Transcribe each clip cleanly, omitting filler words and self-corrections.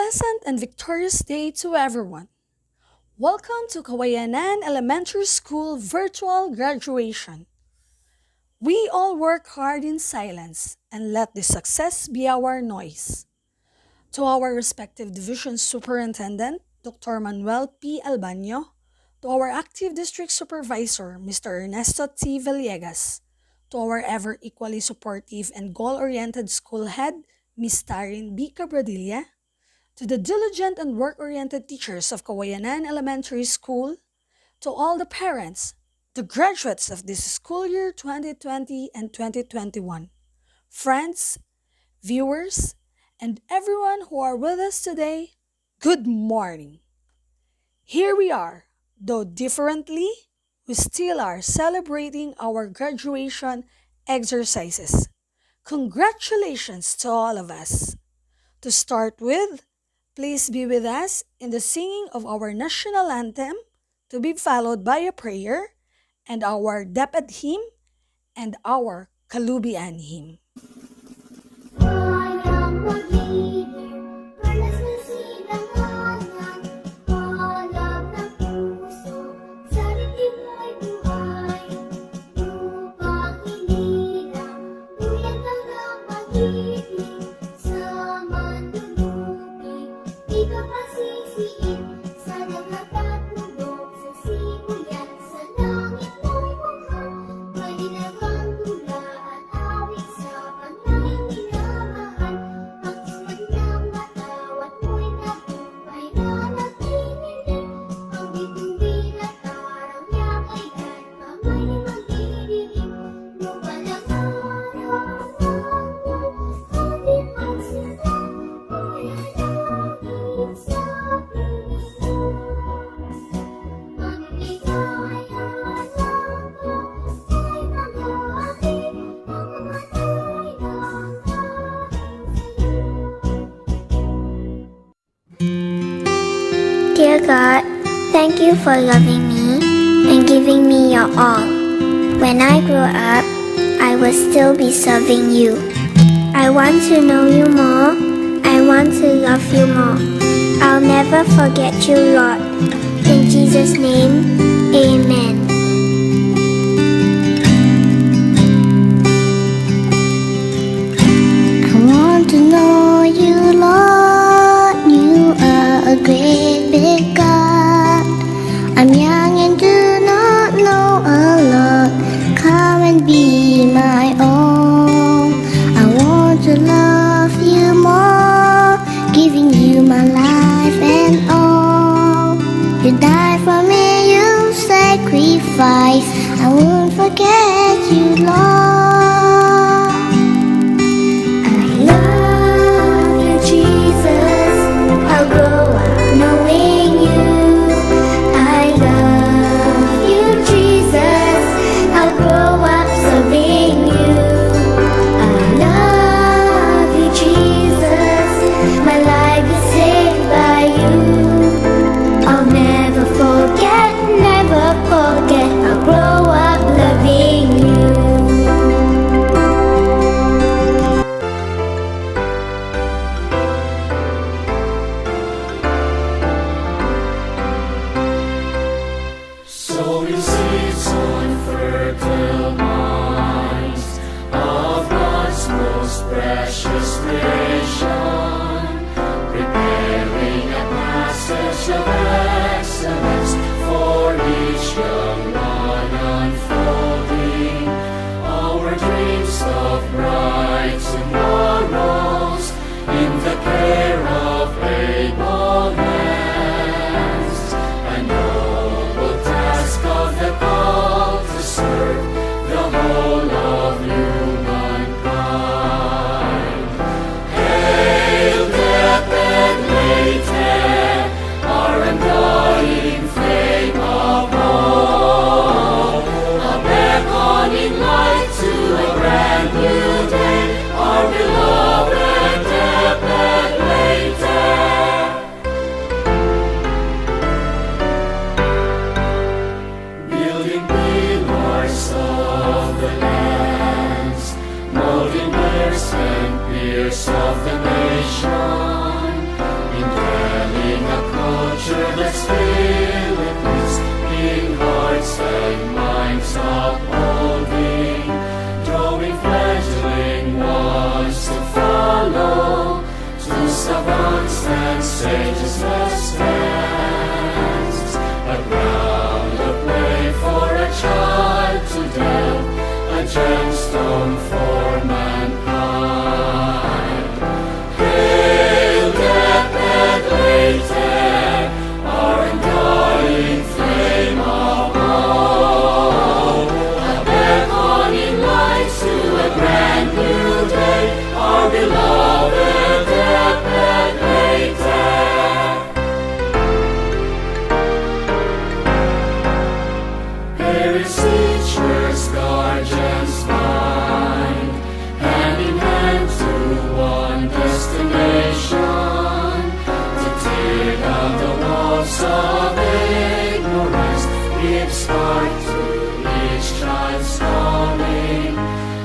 pleasant and victorious day to everyone. Welcome to KAWAYANAN Elementary School Virtual Graduation. We all work hard in silence and let this success be our noise. To our respective division superintendent, Dr. Manuel P. Albaño, to our active district supervisor, Mr. Ernesto T. Villegas, to our ever equally supportive and goal-oriented school head, Ms. Tarin B. Cabradilla, to the diligent and work-oriented teachers of Kawayanan Elementary School, to all the parents, the graduates of this school year 2020 and 2021, friends, viewers, and everyone who are with us today, good morning. Here we are, though differently, we still are celebrating our graduation exercises. Congratulations to all of us. To start with, please be with us in the singing of our national anthem, to be followed by a prayer and our DepEd hymn and our Calubian hymn. Dear God, thank you for loving me and giving me your all. When I grow up, I will still be serving you. I want to know you more. I want to love you more. I'll never forget you, Lord. In Jesus' name, amen. I want to know you, Lord. You are a great big God. I'm young and do not know a lot. Come and be my own. I want to love you more, giving you my life and all. You died for me, you sacrifice. I won't forget you, Lord. I love you, Jesus. I'll grow up knowing you. I love you, Jesus. I'll grow up serving you. I love you, Jesus. My life is saved by you. I'll never forget, never forget. I'll grow up loving you. sages must dance. A ground of play for a child to delve, a gemstone for mankind. Hail death and Leyte, our undying flame of hope, a beckoning light to a brand new day, our beloved death and Leyte. Parents, teachers, guardians find, hand in hand to one destination, to tear down the walls of ignorance, give spark to each child's calling.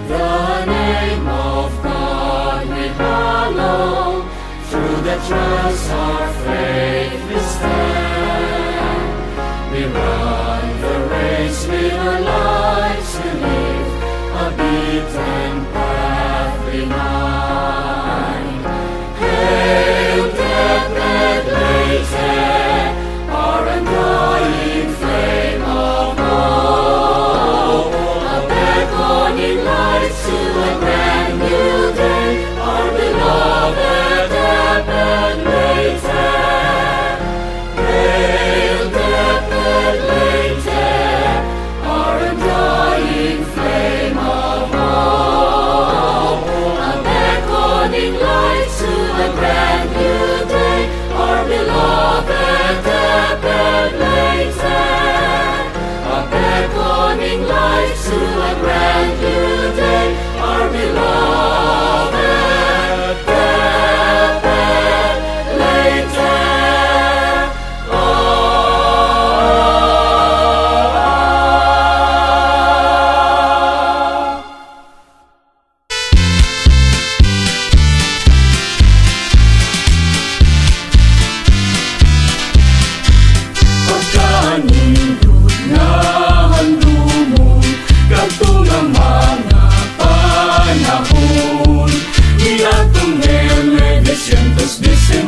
The name of God we hallow, through the trials our faith we stand. We run the race with our lives we live, a beaten path behind. Hail death and Leyte, our undying flame of hope, a beckoning light to a brand new day, our beloved death and Leyte. Hail death and Leyte, our undying flame of hope, a beckoning light to a brand new day, our beloved death and Leyte. A beckoning light to a brand new day, our beloved death and Leyte. Pagkanindot nga handumon, kadto nga mga panahon. Niadtong 1919,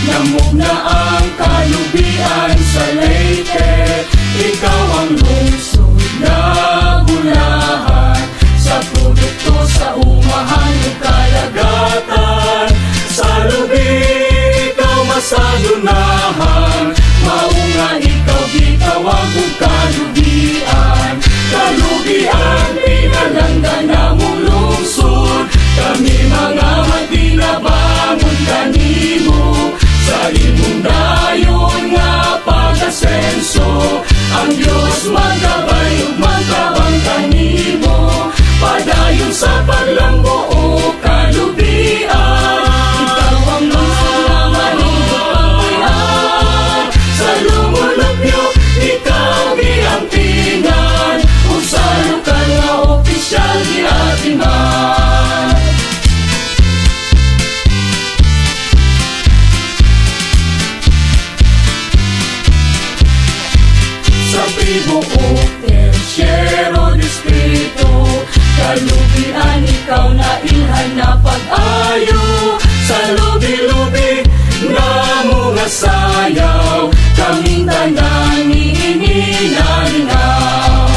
namog na ang Calubian sa Leyte. Ikaw ang lungsod na gulahan, sa produkto sa umahan ug kalagatan. Sa lubi ikaw masalunahan, maunga ikaw gitawag og Calubian. Calubian, pinalanggan na mong lungsod, kami mga magtinabangon kanimo. Sa imong dayon nga pag-asenso, ang Diyos magabay ug magtabang kanimo. Padayon sa paglambuo, Calubian. Ikaw ang lungsod na manindot pagpuyan, sa lumulupyo ikaw giampingan, ug sa lokal nga opisyal giatiman. Sa tribo o tersyero distrito, Calubian ikaw na ilhan na pag-ayo. Sa lubi-lubi na mga sayaw, kaming tanan inininalingaw.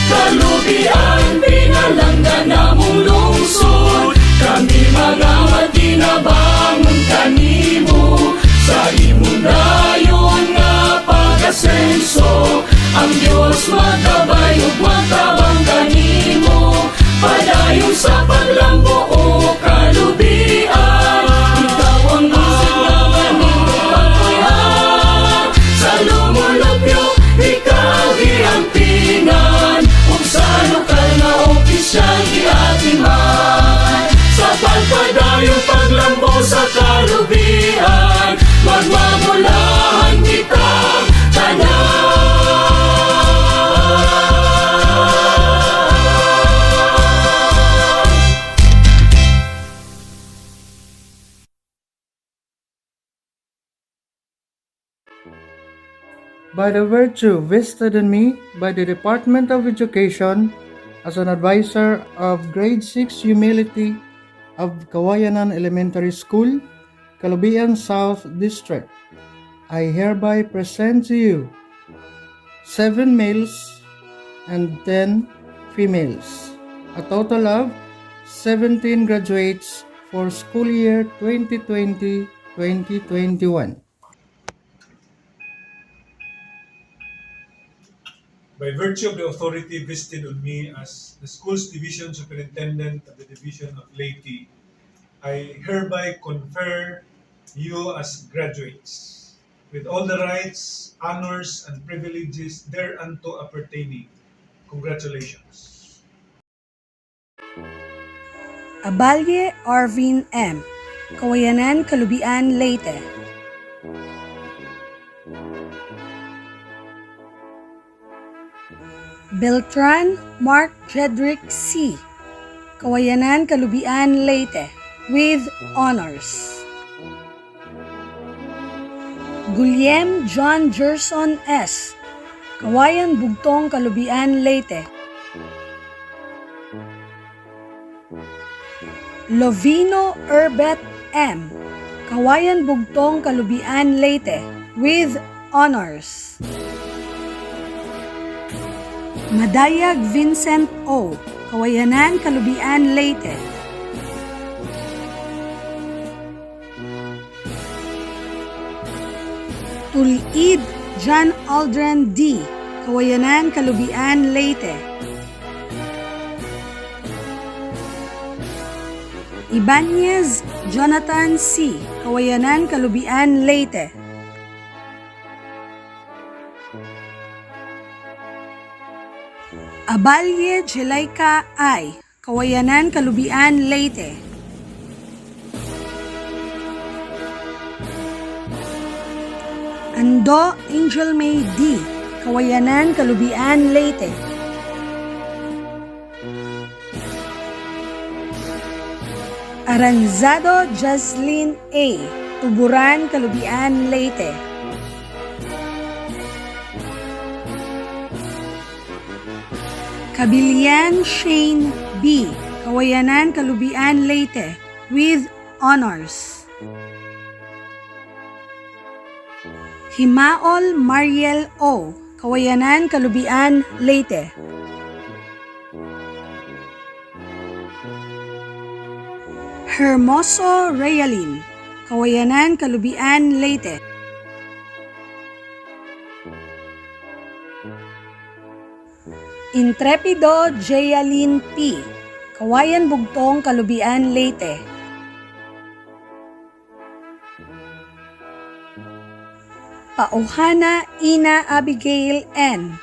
Calubian, pinalanggan na mong lungsod, kami mga matinabangon kanimo. Sa imong dayon nga pag-asenso, ang Diyos magabay ug magtabang kanimo. Padayon sa paglambuo, Calubian. Ikaw ang lungsod nga manindot pagpuyan, sa lumulupyo ikaw giampingan, ug sa lokal nga opisyal giatiman. Sa pagpadayong paglambo sa Calubian, magmamulahan kita tanan. By the virtue vested in me by the Department of Education as an advisor of Grade 6 Humility of Kawayanan Elementary School, Calubian South District, I hereby present to you 7 males and 10 females, a total of 17 graduates for school year 2020-2021. By virtue of the authority vested on me as the school's division superintendent of the division of Leyte, I hereby confer you as graduates with all the rights, honors, and privileges thereunto appertaining. Congratulations. Abalye Arvin M. Kawayanan, Calubian, Leyte. Beltran Mark Jedrick C. Kawayanan, Calubian, Leyte, with honors. Guillem John Gerson S. Kawayan Bugtong, Calubian, Leyte. Lovino Erbet M. Kawayan Bugtong, Calubian, Leyte, with honors. Madayag Vincent O. Kawayanan, Calubian, Leyte. Tulid John Aldrin D. Kawayanan, Calubian, Leyte. Ibanez Jonathan C. Kawayanan, Calubian, Leyte. Abalye Jelaika I. Kawayanan, Calubian, Leyte. Ando Angel May D. Kawayanan, Calubian, Leyte. Aranzado Jaslyn A. Tuburan, Calubian, Leyte. Kabilian Shane B. Kawayanan, Calubian, Leyte, with honors. Himaol Mariel O. Kawayanan, Calubian, Leyte. Hermoso Realin. Kawayanan, Calubian, Leyte. Intrepido Jayalin P. Kawayan Bugtong, Calubian, Leyte. Pauhana Ina Abigail N.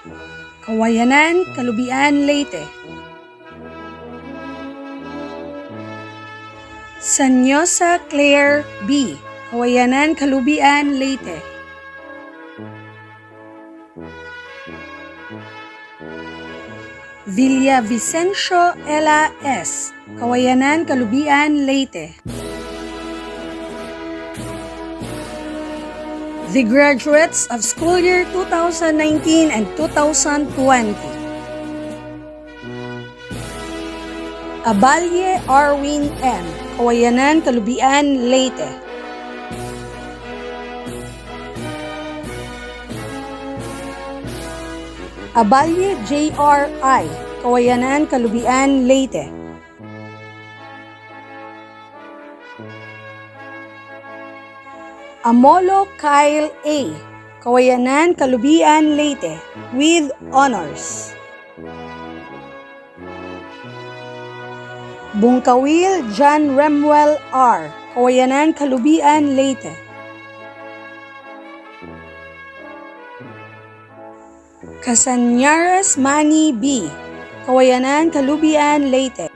Kawayanan, Calubian, Leyte. Sanyosa Claire B. Kawayanan, Calubian, Leyte. Villa Vicencio Ella S. Kawayanan, Calubian, Leyte. The graduates of school year 2019 and 2020. Abalye Arwin M. Kawayanan, Calubian, Leyte. Abalye J.R.I. Kawayanan, Calubian, Leyte. Amolo Kyle A. Kawayanan, Calubian, Leyte, with honors. Bungkawil John Remuel R. Kawayanan, Calubian, Leyte. Casanyaras Manny B. Kawayanan, Calubian, Leyte.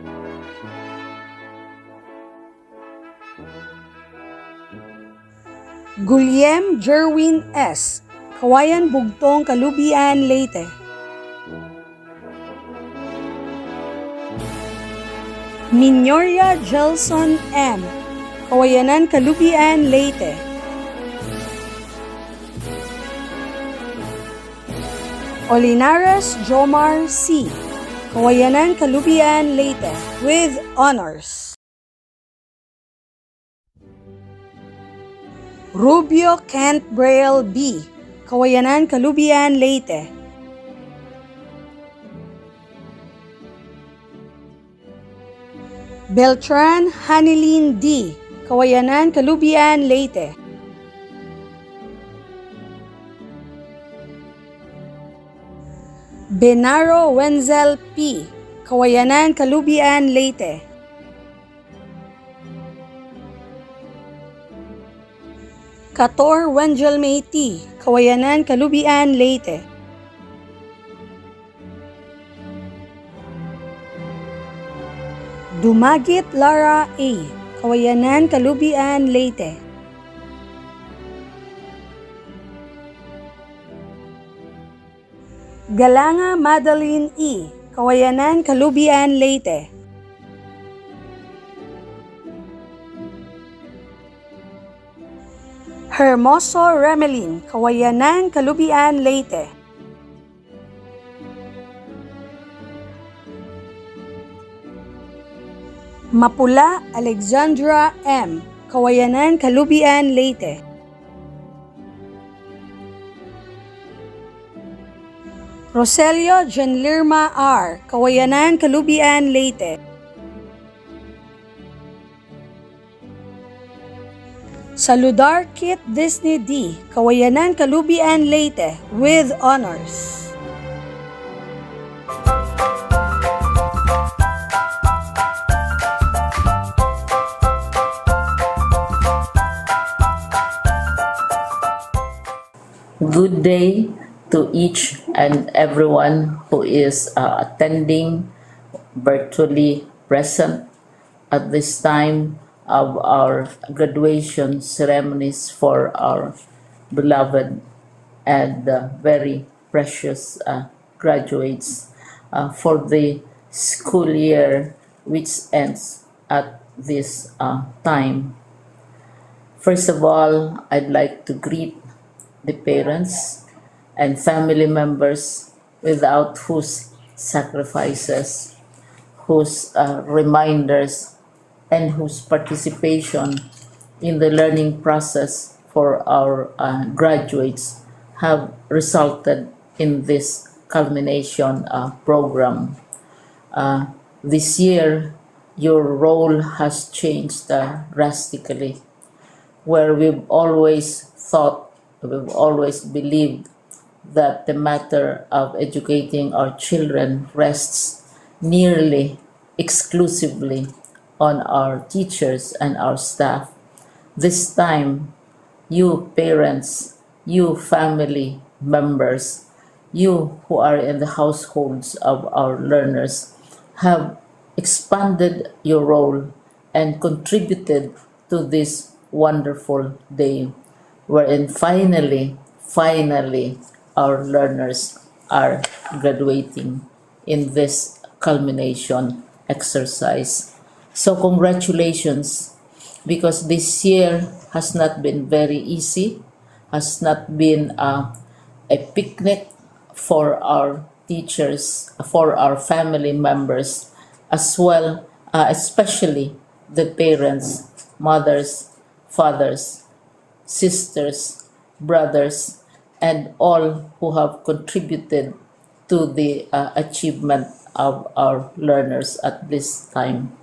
Guillem Jerwin S. Kawayan Bugtong, Calubian, Leyte. Minyoria Gelson M. Kawayanan, Calubian, Leyte. Olinares Jomar C. Kawayanan, Calubian, Leyte, with honors. Rubio Kent Braille B. Kawayanan, Calubian, Leyte. Beltran Hanilin D. Kawayanan, Calubian, Leyte. Benaro Wenzel P. Kawayanan, Calubian, Leyte. Kator Wenjel May T. Kawayanan, Calubian, Leyte. Dumagit Lara A. Kawayanan, Calubian, Leyte. Galanga Madeline E. Kawayanan, Calubian, Leyte. Hermoso Remelin, Kawayanan, Calubian, Leyte. Mapula Alexandra M. Kawayanan, Calubian, Leyte. Roselio Janlirma R. Kawayanan, Calubian, Leyte. Saludar Kit Disney D. Kawayanan, Calubian, Leyte with honors. Good day to each and everyone who is attending virtually present at this time of our graduation ceremonies for our beloved and very precious graduates for the school year which ends at this time. First of all, I'd like to greet the parents and family members without whose sacrifices, whose reminders, and whose participation in the learning process for our graduates have resulted in this culmination program. This year, your role has changed drastically, where we've always believed that the matter of educating our children rests nearly exclusively on our teachers and our staff. This time, you parents, you family members, you who are in the households of our learners have expanded your role and contributed to this wonderful day wherein finally our learners are graduating in this culmination exercise. So congratulations, because this year has not been very easy, has not been a picnic for our teachers, for our family members, as well, especially the parents, mothers, fathers, sisters, brothers, and all who have contributed to the achievement of our learners at this time.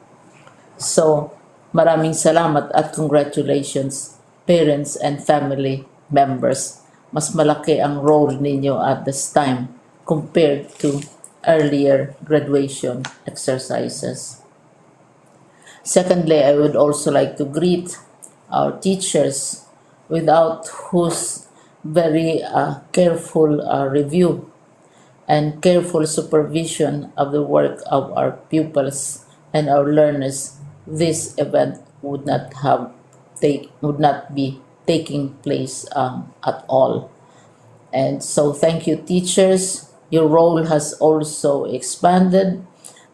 So, maraming salamat at congratulations, parents and family members. Mas malaki ang role ninyo at this time compared to earlier graduation exercises. Secondly, I would also like to greet our teachers, without whose very careful review and careful supervision of the work of our pupils and our learners, this event would not be taking place at all. And so thank you, teachers. Your role has also expanded,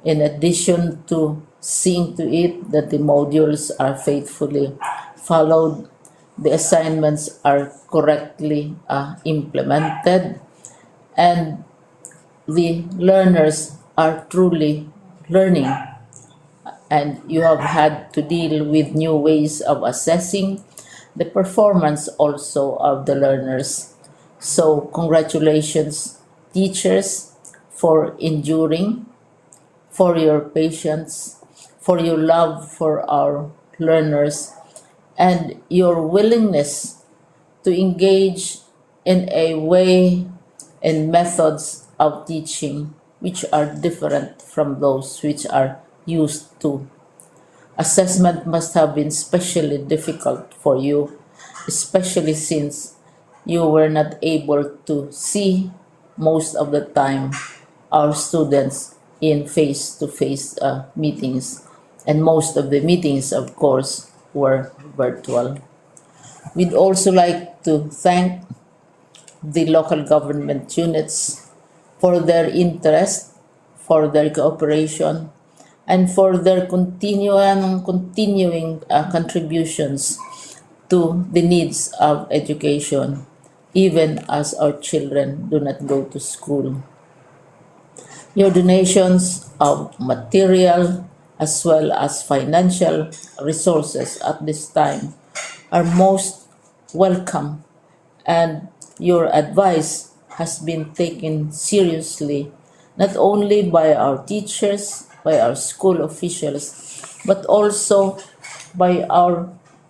in addition to seeing to it that the modules are faithfully followed, the assignments are correctly implemented, and the learners are truly learning. And you have had to deal with new ways of assessing the performance also of the learners. So, congratulations, teachers, for enduring, for your patience, for your love for our learners, and your willingness to engage in a way and methods of teaching which are different from those which are used to. Assessment must have been especially difficult for you, especially since you were not able to see most of the time our students in face to face meetings. And most of the meetings, of course, were virtual. We'd also like to thank the local government units for their interest, for their cooperation, and for their continuing contributions to the needs of education, even as our children do not go to school. Your donations of material as well as financial resources at this time are most welcome, and your advice has been taken seriously not only by our teachers, by our school officials, but also by our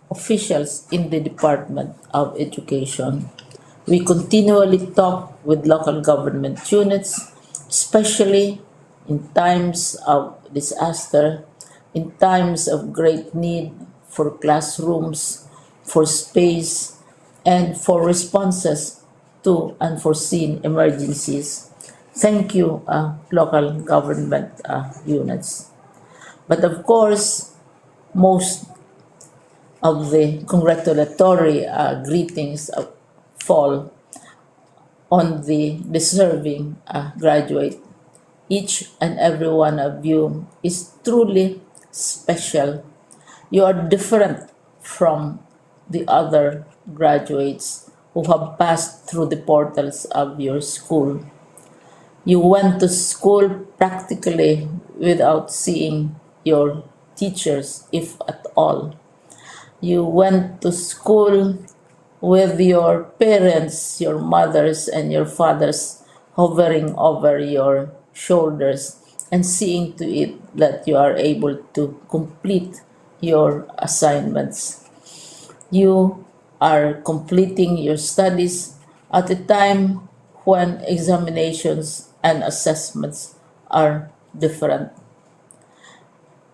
officials in the Department of Education. We continually talk with local government units, especially in times of disaster, in times of great need for classrooms, for space, and for responses to unforeseen emergencies. Thank you, local government units. But of course, most of the congratulatory greetings fall on the deserving graduate. Each and every one of you is truly special. You are different from the other graduates who have passed through the portals of your school. You went to school practically without seeing your teachers, if at all. You went to school with your parents, your mothers, and your fathers hovering over your shoulders and seeing to it that you are able to complete your assignments. You are completing your studies at a time when examinations and assessments are different.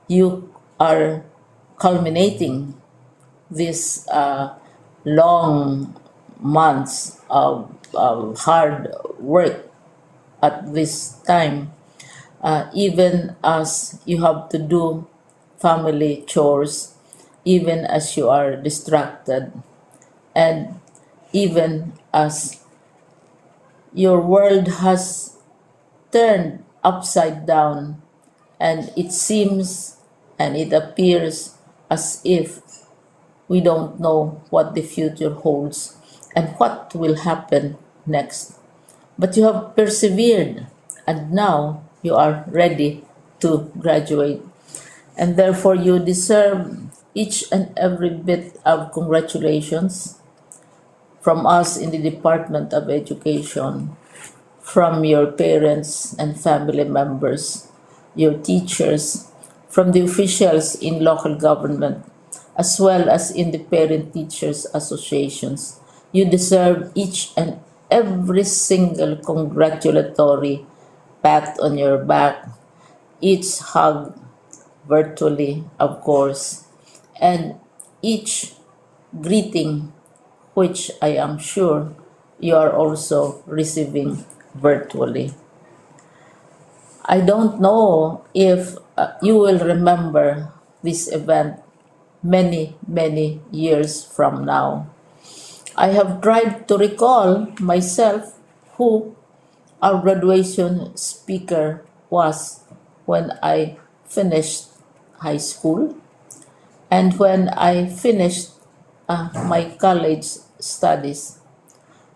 You are culminating these long months of hard work at this time, even as you have to do family chores, even as you are distracted, and even as your world has turned upside down, and it seems and it appears as if we don't know what the future holds and what will happen next. But you have persevered, and now you are ready to graduate. And therefore, you deserve each and every bit of congratulations from us in the Department of Education, from your parents and family members, your teachers, from the officials in local government, as well as in the parent teachers associations. You deserve each and every single congratulatory pat on your back, each hug virtually, of course, and each greeting, which I am sure you are also receiving virtually. I don't know if you will remember this event many years from now. I have tried to recall myself who our graduation speaker was when I finished high school and when I finished my college studies.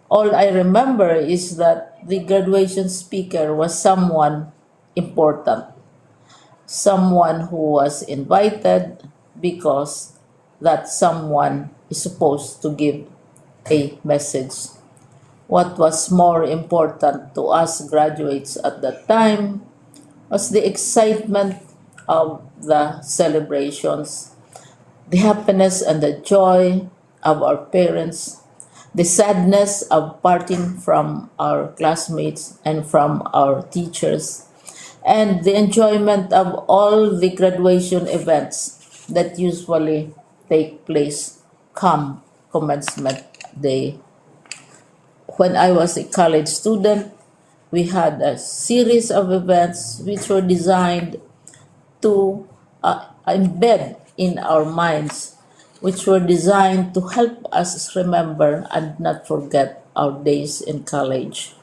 All I remember is that the graduation speaker was someone important, someone who was invited because that someone is supposed to give a message. What was more important to us graduates at that time was the excitement of the celebrations, the happiness and the joy of our parents, the sadness of parting from our classmates and from our teachers, and the enjoyment of all the graduation events that usually take place come commencement day. When I was a college student, we had a series of events which were designed to embed in our minds, which were designed to help us remember and not forget our days in college.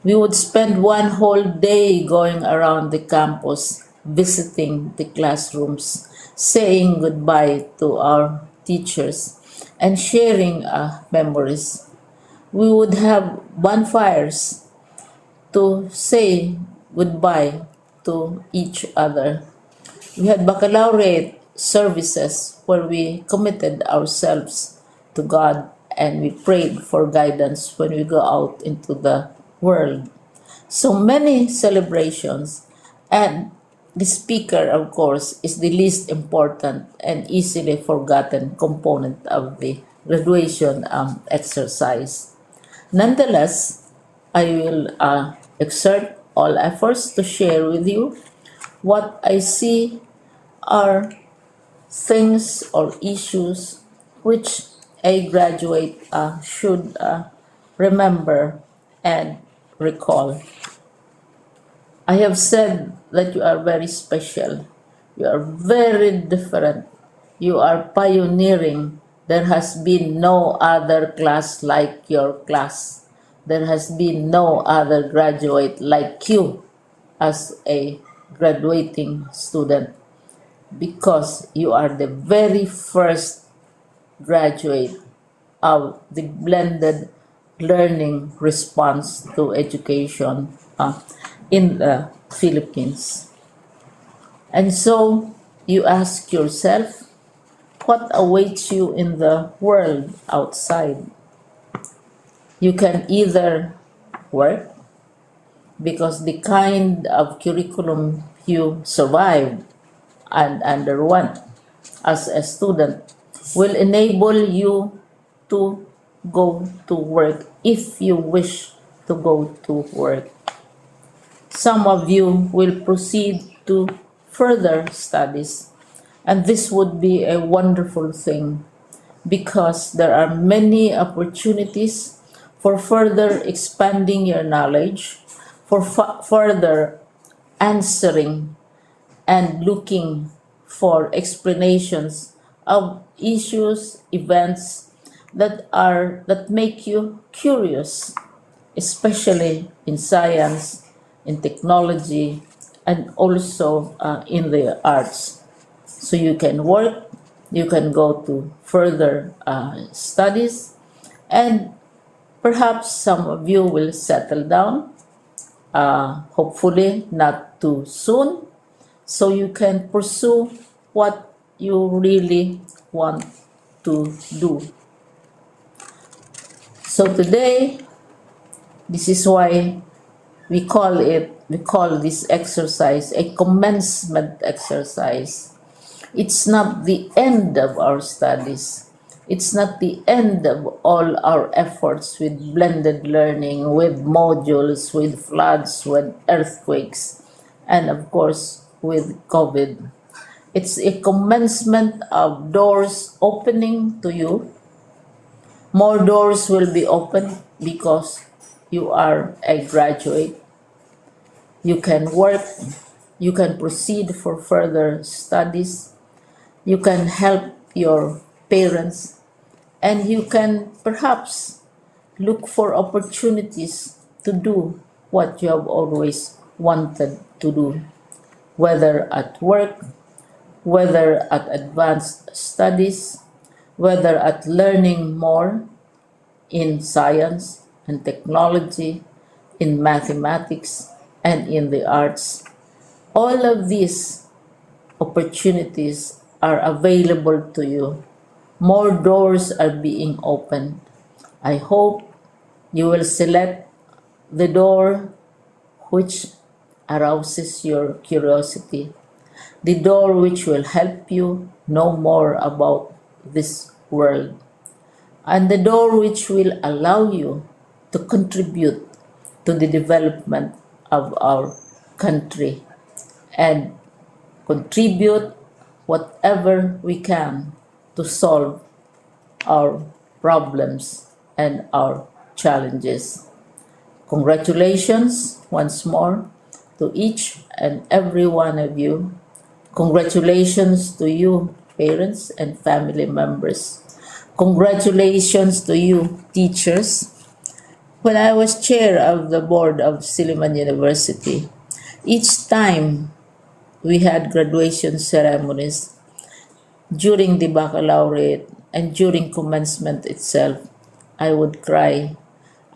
We would spend one whole day going around the campus, visiting the classrooms, saying goodbye to our teachers, and sharing memories. We would have bonfires to say goodbye to each other. We had baccalaureate services where we committed ourselves to God and we prayed for guidance when we go out into the world. So many celebrations, and the speaker, of course, is the least important and easily forgotten component of the graduation exercise. Nonetheless, I will exert all efforts to share with you what I see are things or issues which a graduate should remember and recall. I have said that you are very special. You are very different. You are pioneering. There has been no other class like your class. There has been no other graduate like you as a graduating student because you are the very first graduate of the blended learning response to education in the Philippines. And so you ask yourself, what awaits you in the world outside? You can either work because the kind of curriculum you survived and underwent as a student will enable you to go to work if you wish to go to work. Some of you will proceed to further studies, and this would be a wonderful thing because there are many opportunities for further expanding your knowledge, for further answering and looking for explanations of issues, events that make you curious, especially in science, in technology, and also in the arts. So you can work, you can go to further studies, and perhaps some of you will settle down, hopefully not too soon, so you can pursue what you really want to do. So today, this is why we call this exercise a commencement exercise. It's not the end of our studies. It's not the end of all our efforts with blended learning, with modules, with floods, with earthquakes, and of course with COVID. It's a commencement of doors opening to you. More doors will be opened because you are a graduate. You can work, you can proceed for further studies, you can help your parents, and you can perhaps look for opportunities to do what you have always wanted to do, whether at work, whether at advanced studies, whether at learning more in science and technology, in mathematics, and in the arts. All of these opportunities are available to you More doors are being opened. I hope you will select the door which arouses your curiosity, the door which will help you know more about this world, and the door which will allow you to contribute to the development of our country and contribute whatever we can to solve our problems and our challenges. Congratulations once more to each and every one of you. Congratulations to you, parents and family members. Congratulations to you, teachers. When I was chair of the board of Silliman University, each time we had graduation ceremonies during the baccalaureate and during commencement itself, I would cry.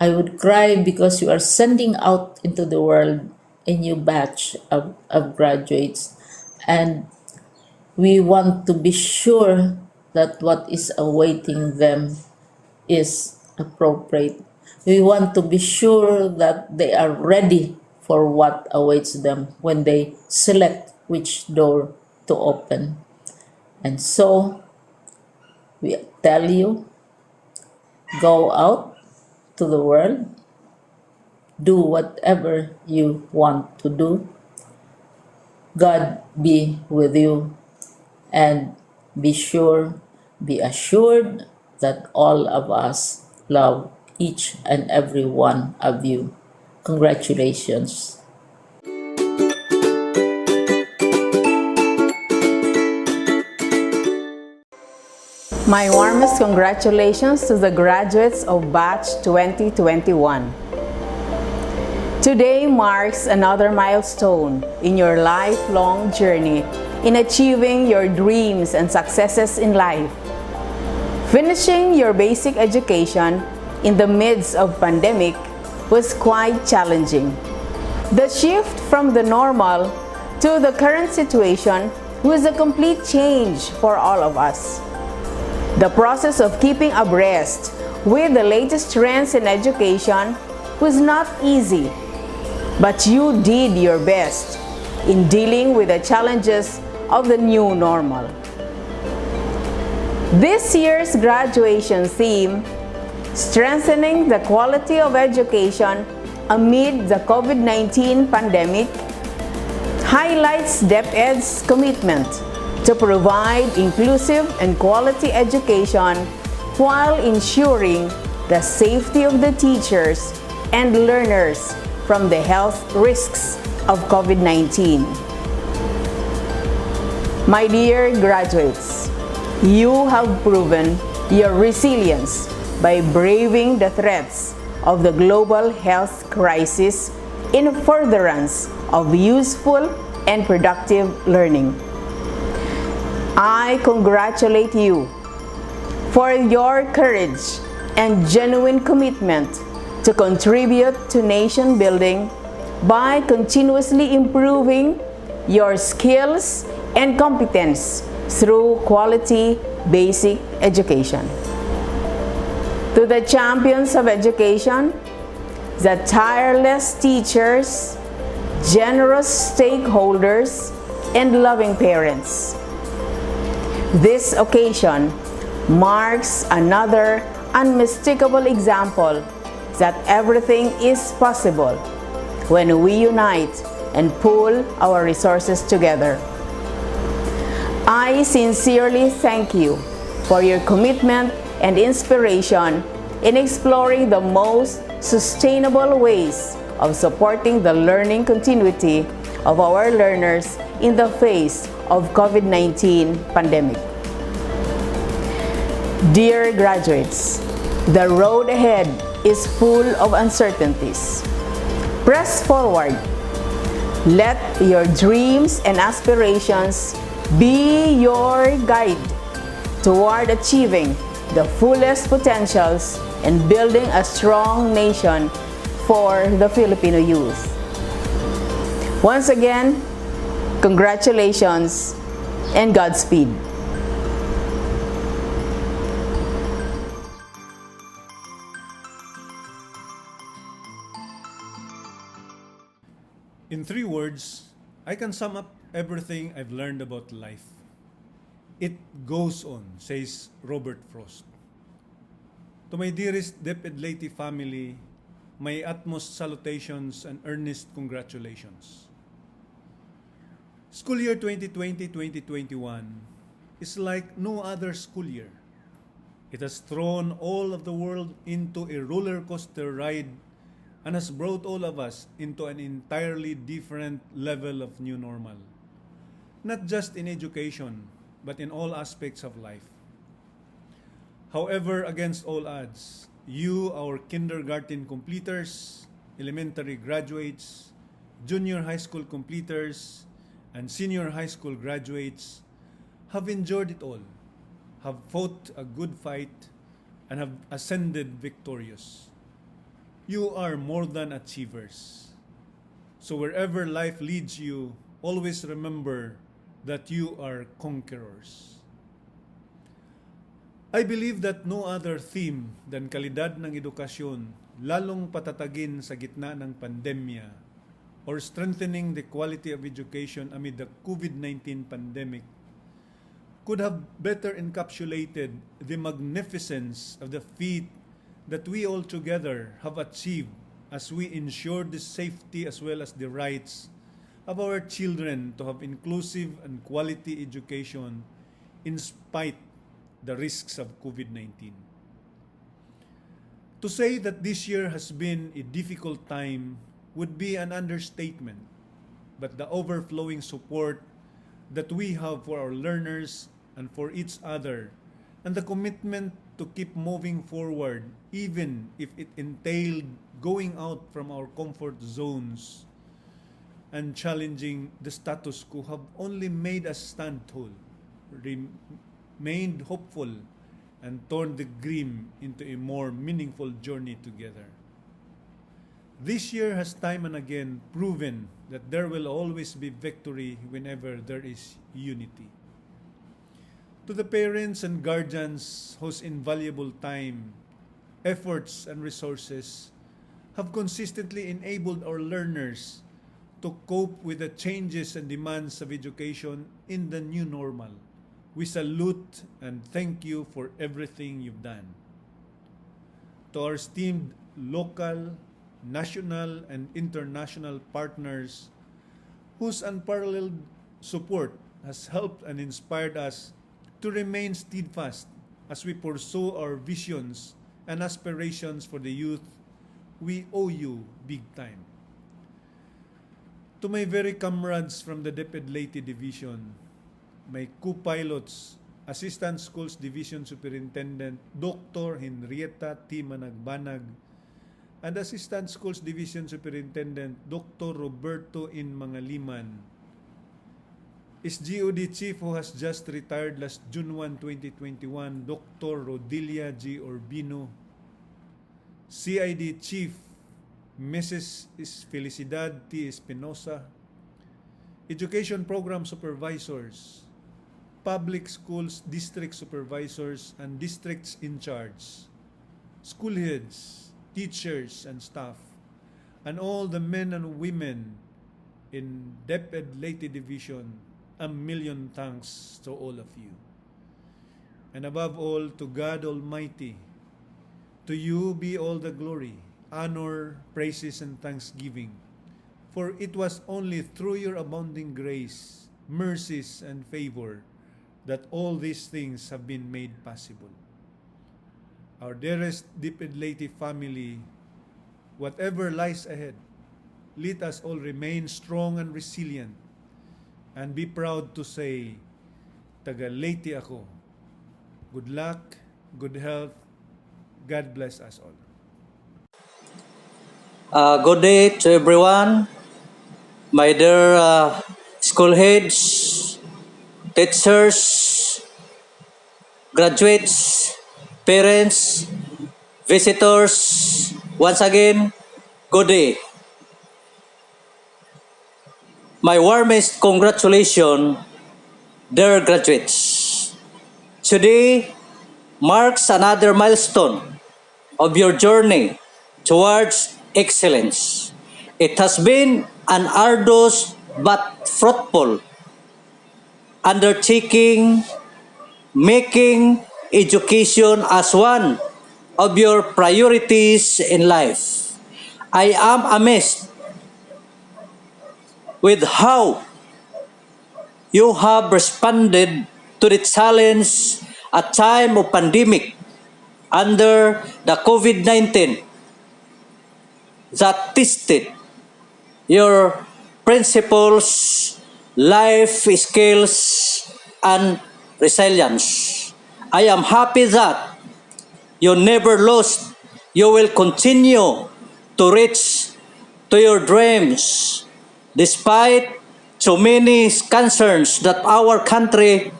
I would cry because you are sending out into the world a new batch of graduates, and we want to be sure that what is awaiting them is appropriate. We want to be sure that they are ready for what awaits them when they select which door to open. And so, we tell you, go out to the world, do whatever you want to do. God be with you, and be assured that all of us love each and every one of you. Congratulations. My warmest congratulations to the graduates of Batch 2021. Today marks another milestone in your lifelong journey in achieving your dreams and successes in life. Finishing your basic education in the midst of pandemic was quite challenging. The shift from the normal to the current situation was a complete change for all of us. The process of keeping abreast with the latest trends in education was not easy, but you did your best in dealing with the challenges of the new normal. This year's graduation theme, Strengthening the Quality of Education Amid the COVID-19 Pandemic, highlights DepEd's commitment to provide inclusive and quality education while ensuring the safety of the teachers and learners from the health risks of COVID-19. My dear graduates, you have proven your resilience by braving the threats of the global health crisis in furtherance of useful and productive learning. I congratulate you for your courage and genuine commitment to contribute to nation building by continuously improving your skills and competence through quality basic education. To the champions of education, the tireless teachers, generous stakeholders, and loving parents, this occasion marks another unmistakable example that everything is possible when we unite and pool our resources together. I sincerely thank you for your commitment and inspiration in exploring the most sustainable ways of supporting the learning continuity of our learners in the face of COVID-19 pandemic. Dear graduates, the road ahead is full of uncertainties. Press forward. Let your dreams and aspirations be your guide toward achieving the fullest potentials and building a strong nation for the Filipino youth. Once again, congratulations and Godspeed. In 3 words, I can sum up everything I've learned about life. It goes on, says Robert Frost. To my dearest DepEd Leyte family, my utmost salutations and earnest congratulations. School year 2020-2021 is like no other school year. It has thrown all of the world into a roller coaster ride and has brought all of us into an entirely different level of new normal. Not just in education, but in all aspects of life. However, against all odds, you, our kindergarten completers, elementary graduates, junior high school completers, and senior high school graduates have endured it all, have fought a good fight, and have ascended victorious. You are more than achievers. So wherever life leads you, always remember that you are conquerors. I believe that no other theme than kalidad ng edukasyon, lalong patatagin sa gitna ng pandemya, or strengthening the quality of education amid the COVID-19 pandemic, could have better encapsulated the magnificence of the feat that we all together have achieved as we ensure the safety as well as the rights of our children to have inclusive and quality education in spite the risks of COVID-19. To say that this year has been a difficult time would be an understatement, but the overflowing support that we have for our learners and for each other, and the commitment to keep moving forward even if it entailed going out from our comfort zones and challenging the status quo, have only made us stand tall, remained hopeful, and turned the grim into a more meaningful journey together. This year has time and again proven that there will always be victory whenever there is unity. To the parents and guardians whose invaluable time, efforts, and resources have consistently enabled our learners to cope with the changes and demands of education in the new normal, we salute and thank you for everything you've done. To our esteemed local, national, and international partners whose unparalleled support has helped and inspired us to remain steadfast as we pursue our visions and aspirations for the youth, we owe you big time. To my very comrades from the DepEd Leyte Division, my co-pilots, Assistant Schools Division Superintendent Dr. Henrietta T. Managbanag, and Assistant Schools Division Superintendent Dr. Roberto In Mangaliman, SGOD Chief who has just retired last June 1, 2021, Dr. Rodilia G. Urbino, CID Chief Mrs. Felicidad T. Espinosa, Education Program Supervisors, Public Schools District Supervisors and Districts in Charge, school heads, teachers and staff, and all the men and women in DepEd Leyte Division, a million thanks to all of you. And above all, to God Almighty, to you be all the glory, honor, praises, and thanksgiving. For it was only through your abounding grace, mercies, and favor that all these things have been made possible. Our dearest DepEd Leyte family, whatever lies ahead, let us all remain strong and resilient and be proud to say, taga Leyte ako. Good luck, good health, God bless us all. Good day to everyone, my dear school heads, teachers, graduates, parents, visitors. Once again, good day. My warmest congratulations, dear graduates. Today marks another milestone of your journey towards excellence. It has been an arduous but fruitful undertaking, making education as one of your priorities in life. I am amazed with how you have responded to the challenge at time of pandemic under the COVID-19 that tested your principles, life skills, and resilience. I am happy that you never lost. You will continue to reach to your dreams despite so many concerns that our country,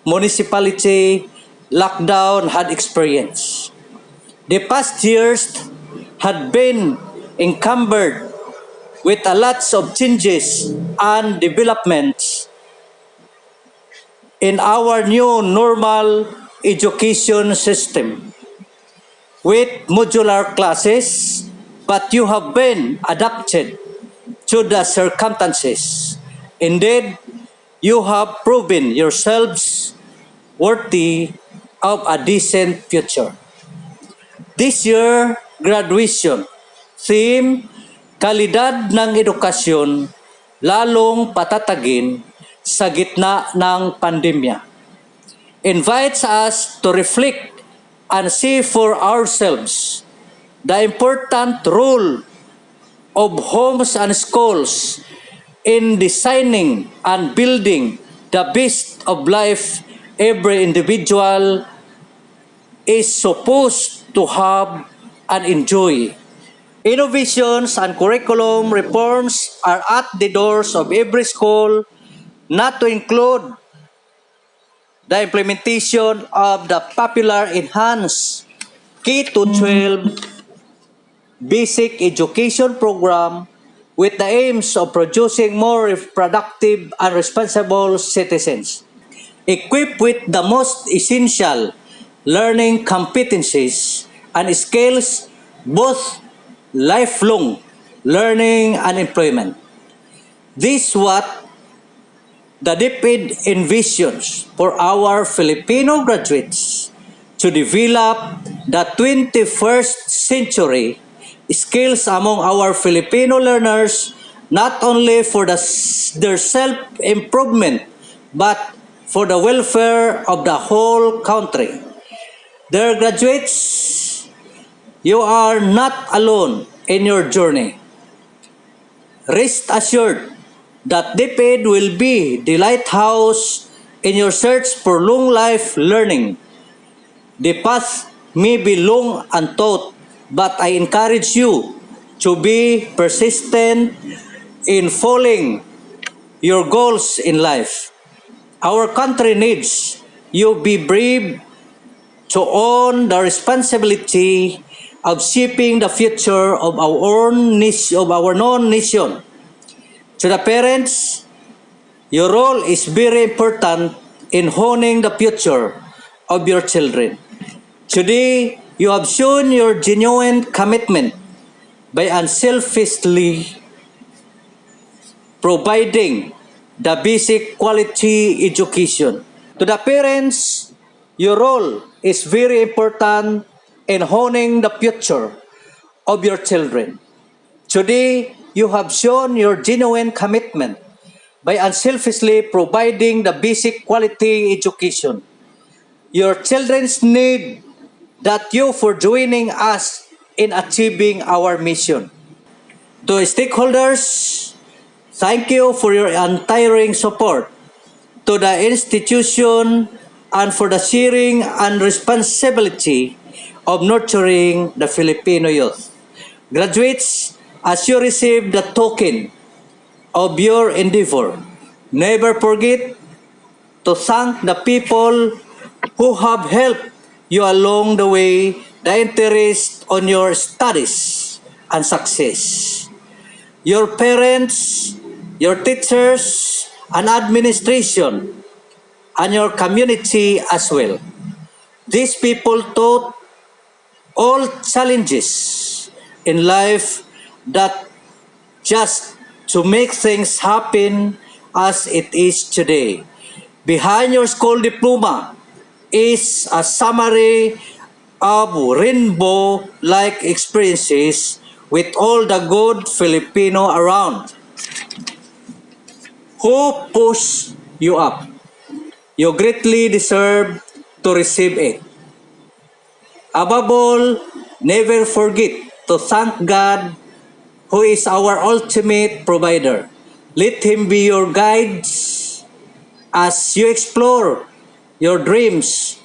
municipality, lockdown had experienced. The past years had been encumbered with a lot of changes and developments in our new normal education system with modular classes, but you have been adapted to the circumstances. Indeed, you have proven yourselves worthy of a decent future. This year, graduation theme, kalidad ng edukasyon, lalong patatagin sa gitna ng pandemya, invites us to reflect and see for ourselves the important role of homes and schools in designing and building the best of life every individual is supposed to have and enjoy. Innovations and curriculum reforms are at the doors of every school, not to include the implementation of the popular enhanced K-12 basic education program with the aims of producing more productive and responsible citizens, equipped with the most essential learning competencies and skills, both lifelong learning and employment. This is what the DepEd envisions for our Filipino graduates to develop the 21st century skills among our Filipino learners, not only for their self-improvement but for the welfare of the whole country. Dear graduates, you are not alone in your journey. Rest assured that DepEd will be the lighthouse in your search for long life learning. The path may be long and taught, but I encourage you to be persistent in following your goals in life. Our country needs you be brave to own the responsibility of shaping the future of our own nation. To the parents, your role is very important in honing the future of your children. Today, you have shown your genuine commitment by unselfishly providing the basic quality education. To the parents, your role is very important in honing the future of your children. Today, you have shown your genuine commitment by unselfishly providing the basic quality education. Your children's need that you for joining us in achieving our mission. To stakeholders, thank you for your untiring support to the institution and for the sharing and responsibility of nurturing the Filipino youth. Graduates, as you receive the token of your endeavor, never forget to thank the people who have helped you along the way, the interest on your studies and success. Your parents, your teachers, and administration, and your community as well. These people taught all challenges in life that just to make things happen as it is today. Behind your school diploma is a summary of rainbow-like experiences with all the good Filipino around who push you up. You greatly deserve to receive it. Above all, never forget to thank God who is our ultimate provider. Let Him be your guides as you explore your dreams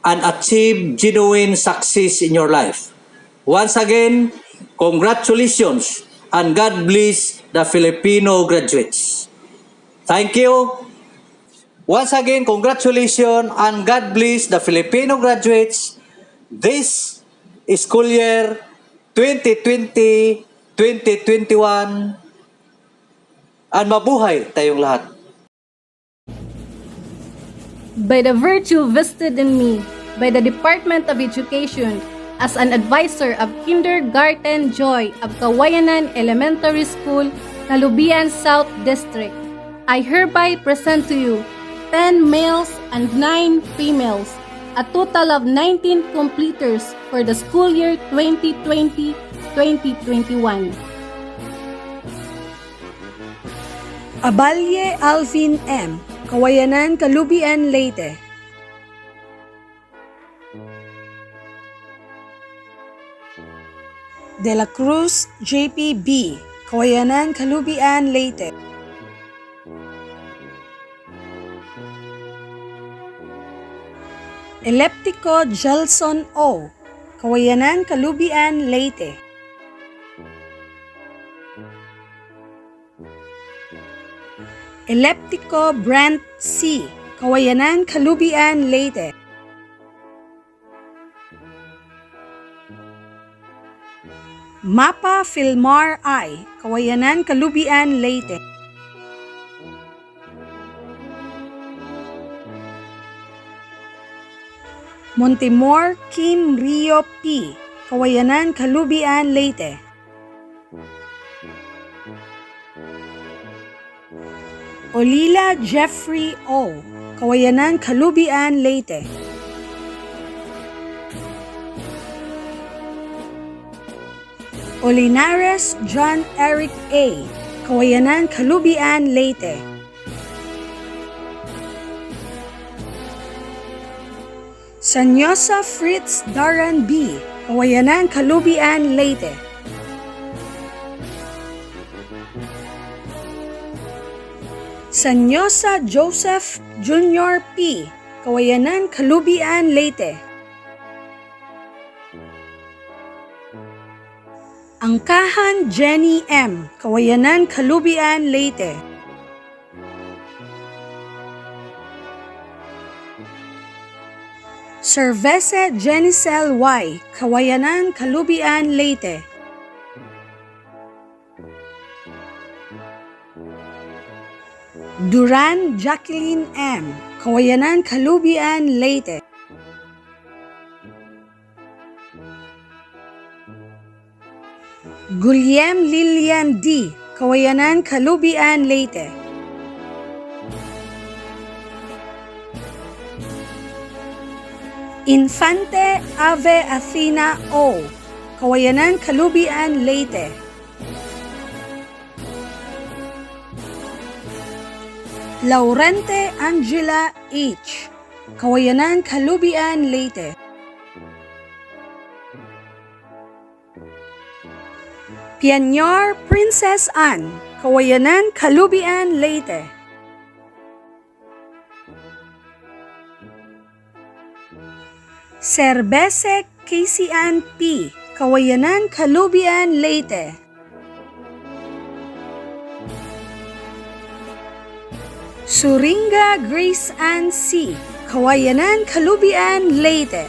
and achieve genuine success in your life. Once again, congratulations and God bless the Filipino graduates. Thank you. Once again, congratulations and God bless the Filipino graduates this school year 2020-2021 and mabuhay tayong lahat. By the virtue vested in me by the Department of Education as an advisor of Kindergarten Joy of Kawayanan Elementary School, Calubian South District, I hereby present to you 10 males and 9 females, a total of 19 completers for the school year 2020-2021. Abalye Alvin M., Kawayanan, Calubian, Leyte. De la Cruz JPB, Kawayanan, Calubian, Leyte. Eleptico Gelson O., Kawayanan, Calubian, Leyte. Eleptico Brent C., Kawayanan, Calubian, Leyte. Mapa Filmar I., Kawayanan, Calubian, Leyte. Montemor Kim Rio P., Kawayanan, Calubian, Leyte. Olila Jeffrey O., Kawayanan, Calubian, Leyte. Olinares John Eric A., Kawayanan, Calubian, Leyte. Sanyosa Fritz Daran B., Kawayanan, Calubian, Leyte. Sanyosa Joseph Jr. P., Kawayanan, Calubian, Leyte. Angkahan Jenny M., Kawayanan, Calubian, Leyte. Cervese Jenicel Y., Kawayanan, Calubian, Leyte. Duran Jacqueline M., Kawayanan, Calubian, Leyte. Guillem Lilian D., Kawayanan, Calubian, Leyte. Infante Ave Athena O., Kawayanan, Calubian, Leyte. Laurente Angela H., Kawayanan, Calubian, Leyte. Pianyar Princess Anne, Kawayanan, Calubian, Leyte. Cerbese Casey Ann P., Kawayanan, Calubian, Leyte. Suringa Grace Ann C., Kawayanan, Calubian, Leyte.